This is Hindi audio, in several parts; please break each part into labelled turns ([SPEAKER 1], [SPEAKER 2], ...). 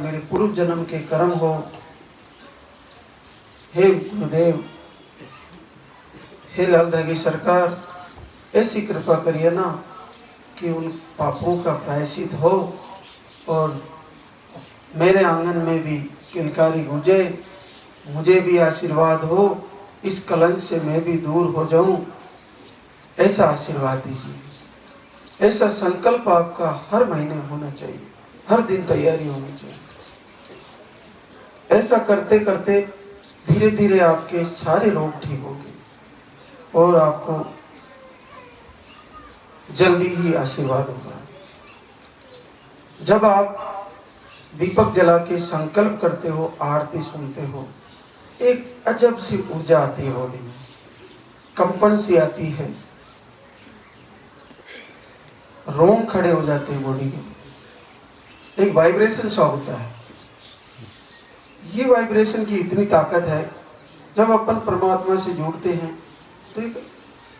[SPEAKER 1] मेरे पूर्व जन्म के कर्म हो। हे गुरुदेव, हे लालधागी सरकार, ऐसी कृपा करिए ना कि उन पापों का प्रायश्चित हो और मेरे आंगन में भी किलकारी गूंजे, मुझे भी आशीर्वाद हो, इस कलंक से मैं भी दूर हो जाऊं, ऐसा आशीर्वाद दीजिए। ऐसा संकल्प आपका हर महीने होना चाहिए, हर दिन तैयारी होनी चाहिए। ऐसा करते करते धीरे धीरे आपके सारे रोग ठीक होंगे और आपको जल्दी ही आशीर्वाद होगा। जब आप दीपक जला के संकल्प करते हो, आरती सुनते हो, एक अजब सी ऊर्जा आती है बॉडी में, कंपन सी आती है, रोम खड़े हो जाते हैं बॉडी के, एक वाइब्रेशन सा होता है। ये वाइब्रेशन की इतनी ताकत है, जब अपन परमात्मा से जुड़ते हैं तो एक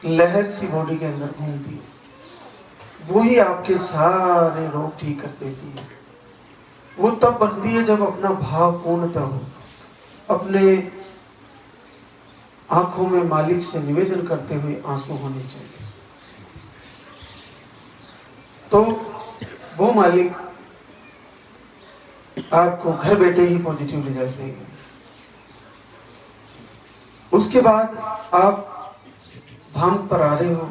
[SPEAKER 1] लहर सी बॉडी के अंदर घूमती है, वही आपके सारे रोग ठीक कर देती है। वो तब बनती है जब अपना भाव पूर्णतः हो, अपने आंखों में मालिक से निवेदन करते हुए आंसू होने चाहिए। तो वो मालिक आपको घर बैठे ही पॉजिटिव रिजल्ट देंगे। उसके बाद आप धाम पर आ रहे हो,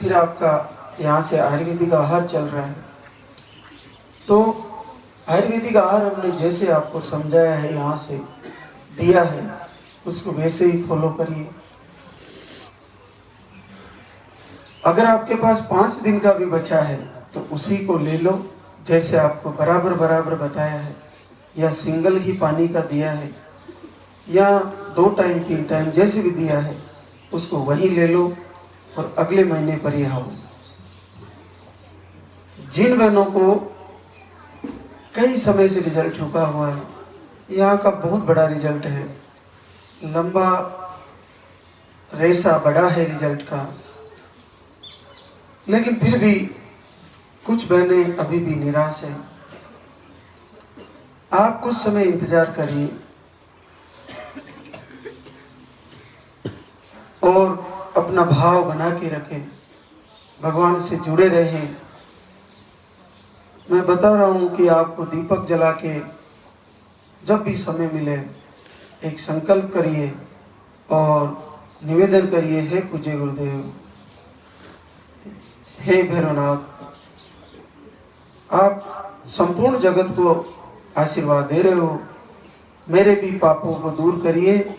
[SPEAKER 1] फिर आपका यहाँ से आयुर्वेदिक आहार चल रहा है। तो आयुर्वेदिक आहार हमने जैसे आपको समझाया है, यहाँ से दिया है, उसको वैसे ही फॉलो करिए। अगर आपके पास 5 दिन का भी बचा है तो उसी को ले लो, जैसे आपको बराबर बराबर बताया है, या सिंगल ही पानी का दिया है, या 2 टाइम 3 टाइम जैसे भी दिया है, उसको वही ले लो और अगले महीने पर ही आओ। जिन बहनों को कई समय से रिजल्ट रुका हुआ है, यहाँ का बहुत बड़ा रिजल्ट है, लंबा रेसा बड़ा है रिजल्ट का, लेकिन फिर भी कुछ बहनें अभी भी निराश हैं। आप कुछ समय इंतजार करिए और अपना भाव बना के रखें, भगवान से जुड़े रहें। मैं बता रहा हूं कि आपको दीपक जला के जब भी समय मिले एक संकल्प करिए और निवेदन करिए, हे पूज्य गुरुदेव, हे भैरवनाथ, आप संपूर्ण जगत को आशीर्वाद दे रहे हो, मेरे भी पापों को दूर करिए,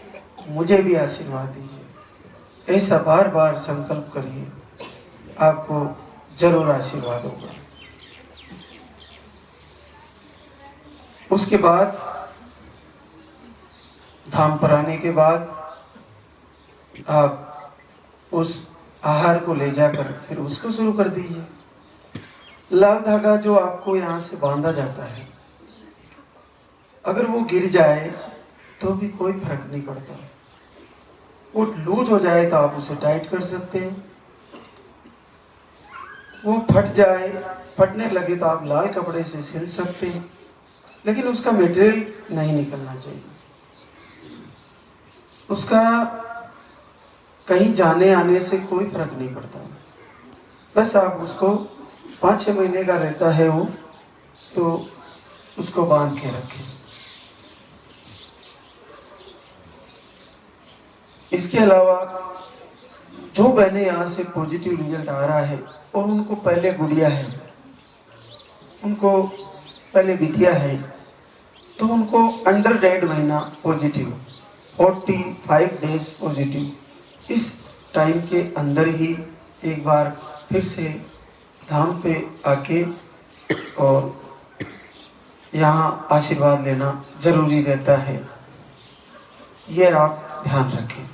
[SPEAKER 1] मुझे भी आशीर्वाद दीजिए। ऐसा बार बार संकल्प करिए, आपको जरूर आशीर्वाद होगा। उसके बाद धाम पर आने के बाद आप उस आहार को ले जाकर फिर उसको शुरू कर दीजिए। लाल धागा जो आपको यहाँ से बांधा जाता है, अगर वो गिर जाए तो भी कोई फर्क नहीं पड़ता। वो लूज हो जाए तो आप उसे टाइट कर सकते हैं, वो फट जाए, फटने लगे तो आप लाल कपड़े से सिल सकते हैं, लेकिन उसका मटेरियल नहीं निकलना चाहिए। उसका कहीं जाने आने से कोई फर्क नहीं पड़ता। बस आप उसको 5-6 महीने का रहता है वो, तो उसको बांध के रखें। इसके अलावा जो बहनें यहाँ से पॉजिटिव रिजल्ट आ रहा है और उनको पहले गुड़िया है, उनको पहले बिटिया है, तो उनको अंडर 1.5 महीना पॉजिटिव, 45 डेज पॉजिटिव, इस टाइम के अंदर ही एक बार फिर से धाम पे आके और यहाँ आशीर्वाद लेना जरूरी रहता है। ये आप ध्यान रखें,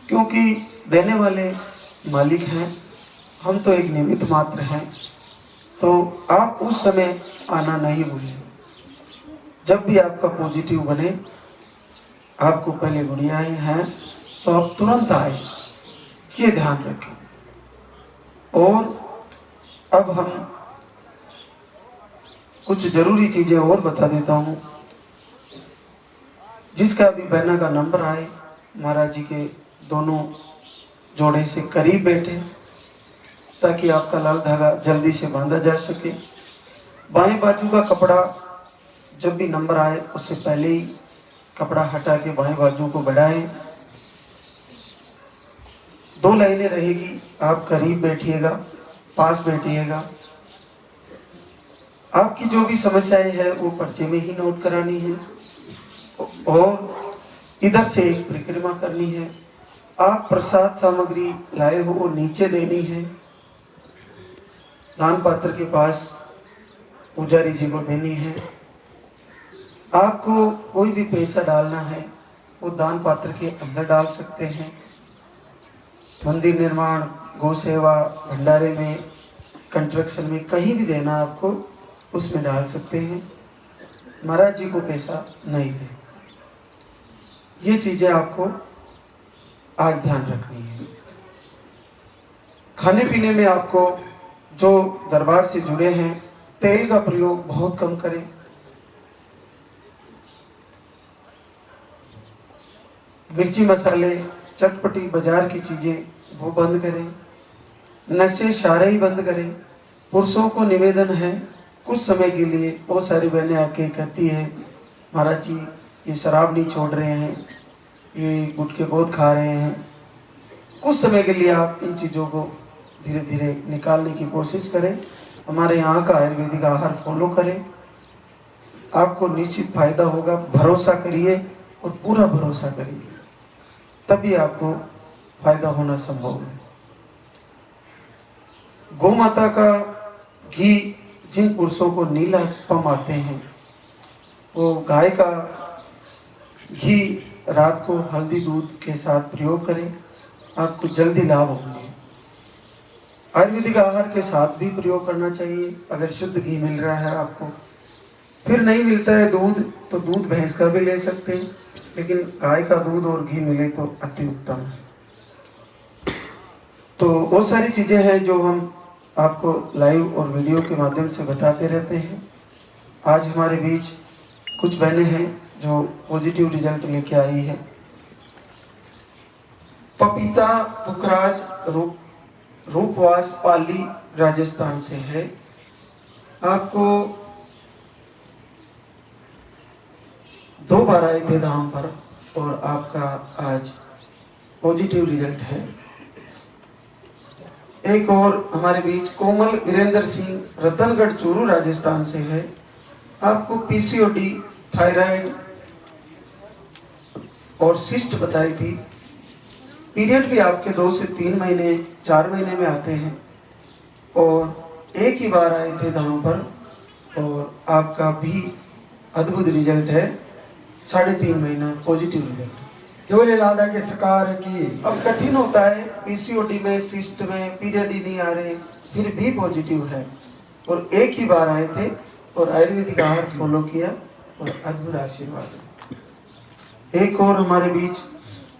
[SPEAKER 1] क्योंकि देने वाले मालिक हैं, हम तो एक निमित्त मात्र हैं। तो आप उस समय आना नहीं भूलें। जब भी आपका पॉजिटिव बने, आपको पहले गुड़ियाएं हैं तो आप तुरंत आए, ये ध्यान रखें। और अब हम कुछ जरूरी चीजें और बता देता हूँ। जिसका भी बहना का नंबर आए, महाराज जी के दोनों जोड़े से करीब बैठे ताकि आपका लाल धागा जल्दी से बांधा जा सके। बाएं बाजू का कपड़ा जब भी नंबर आए उससे पहले ही कपड़ा हटा के बाएं बाजू को बढ़ाएं। 2 लाइनें रहेगी, आप करीब बैठिएगा, पास बैठिएगा। आपकी जो भी समस्याएं है वो पर्चे में ही नोट करानी है और इधर से एक परिक्रमा करनी है। आप प्रसाद सामग्री लाए हो वो नीचे देनी है, दान पात्र के पास पुजारी जी को देनी है। आपको कोई भी पैसा डालना है वो दान पात्र के अंदर डाल सकते हैं। मंदिर निर्माण, गौ सेवा, भंडारे में, कंस्ट्रक्शन में कहीं भी देना आपको उसमें डाल सकते हैं। महाराज जी को पैसा नहीं दे। ये चीजें आपको आज ध्यान रखनी है। खाने पीने में आपको जो दरबार से जुड़े हैं तेल का प्रयोग बहुत कम करें। मिर्ची मसाले, चटपटी बाजार की चीजें वो बंद करें। नशे सारे ही बंद करें। पुरुषों को निवेदन है, कुछ समय के लिए बहुत सारी बहनें आके कहती है महाराज जी ये शराब नहीं छोड़ रहे हैं, ये गुटखे बहुत खा रहे हैं। कुछ समय के लिए आप इन चीज़ों को धीरे धीरे निकालने की कोशिश करें। हमारे यहाँ का आयुर्वेदिक आहार फॉलो करें, आपको निश्चित फायदा होगा। भरोसा करिए और पूरा भरोसा करिए, तभी आपको फायदा होना संभव है। गौ माता का घी, जिन पुरुषों को नीला स्पम आते हैं वो गाय का घी रात को हल्दी दूध के साथ प्रयोग करें, आपको जल्दी लाभ होंगे। आयुर्वेदिक आहार के साथ भी प्रयोग करना चाहिए। अगर शुद्ध घी मिल रहा है आपको, फिर नहीं मिलता है दूध तो दूध भैंस का भी ले सकते हैं, लेकिन गाय का दूध और घी मिले तो अति उत्तम है। तो वो सारी चीजें हैं जो हम आपको लाइव और वीडियो के माध्यम से बताते रहते हैं। आज हमारे बीच कुछ बहनें हैं जो पॉजिटिव रिजल्ट लेके आई है। पपीता पुखराज रूपवास पाली राजस्थान से है। आपको 2 बार आए थे धाम पर और आपका आज पॉजिटिव रिजल्ट है। एक और हमारे बीच कोमल वीरेंद्र सिंह रतनगढ़ चूरू राजस्थान से है। आपको पीसीओडी, थायराइड और सिस्ट बताई थी। पीरियड भी आपके 2 से 3 महीने 4 महीने में आते हैं और एक ही बार आए थे धाम पर और आपका भी अद्भुत रिजल्ट है। 3.5 महीना पॉजिटिव रिजल्ट।
[SPEAKER 2] जो लादा की सरकार की
[SPEAKER 1] अब कठिन होता है पीसीओडी में, सिस्ट में पीरियड ही नहीं आ रहे, फिर भी पॉजिटिव है और एक ही बार आए थे और आयुर्वेदिक आहार फॉलो किया और अद्भुत आशीर्वाद। एक और हमारे बीच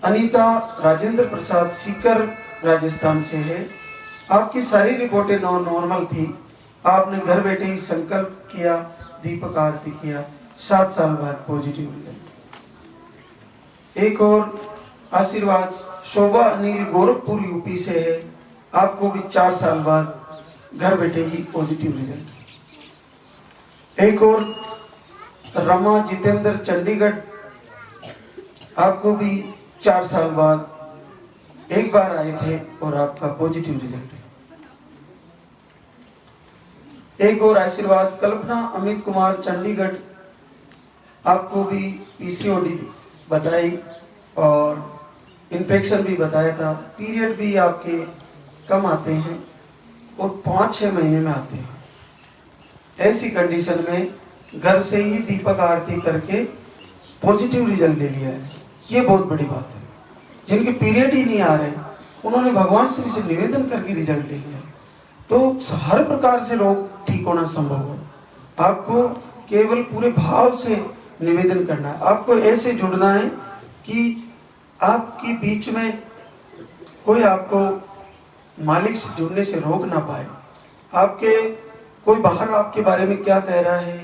[SPEAKER 1] अनीता राजेंद्र प्रसाद सीकर राजस्थान से है। आपकी सारी रिपोर्टें नॉर्मल थी। आपने घर बैठे ही संकल्प किया, दीपक आरती किया, 7 साल बाद पॉजिटिव रिजल्ट। एक और आशीर्वाद शोभा अनिल गोरखपुर यूपी से है। आपको भी 4 साल बाद घर बैठे ही पॉजिटिव रिजल्ट। एक और रमा जितेंद्र चंडीगढ़, आपको भी 4 साल बाद एक बार आए थे और आपका पॉजिटिव रिजल्ट है। एक और आशीर्वाद कल्पना अमित कुमार चंडीगढ़, आपको भी पीसीओडी बताई और इन्फेक्शन भी बताया था। पीरियड भी आपके कम आते हैं और 5-6 महीने में आते हैं। ऐसी कंडीशन में घर से ही दीपक आरती करके पॉजिटिव रिजल्ट ले लिया है। ये बहुत बड़ी बात है। जिनके पीरियड ही नहीं आ रहे उन्होंने भगवान श्री से निवेदन करके रिजल्ट ले लिया। तो हर प्रकार से रोग ठीक होना संभव है। आपको केवल पूरे भाव से निवेदन करना है। आपको ऐसे जुड़ना है कि आपके बीच में कोई आपको मालिक से जुड़ने से रोक ना पाए। आपके कोई बाहर आपके बारे में क्या कह रहा है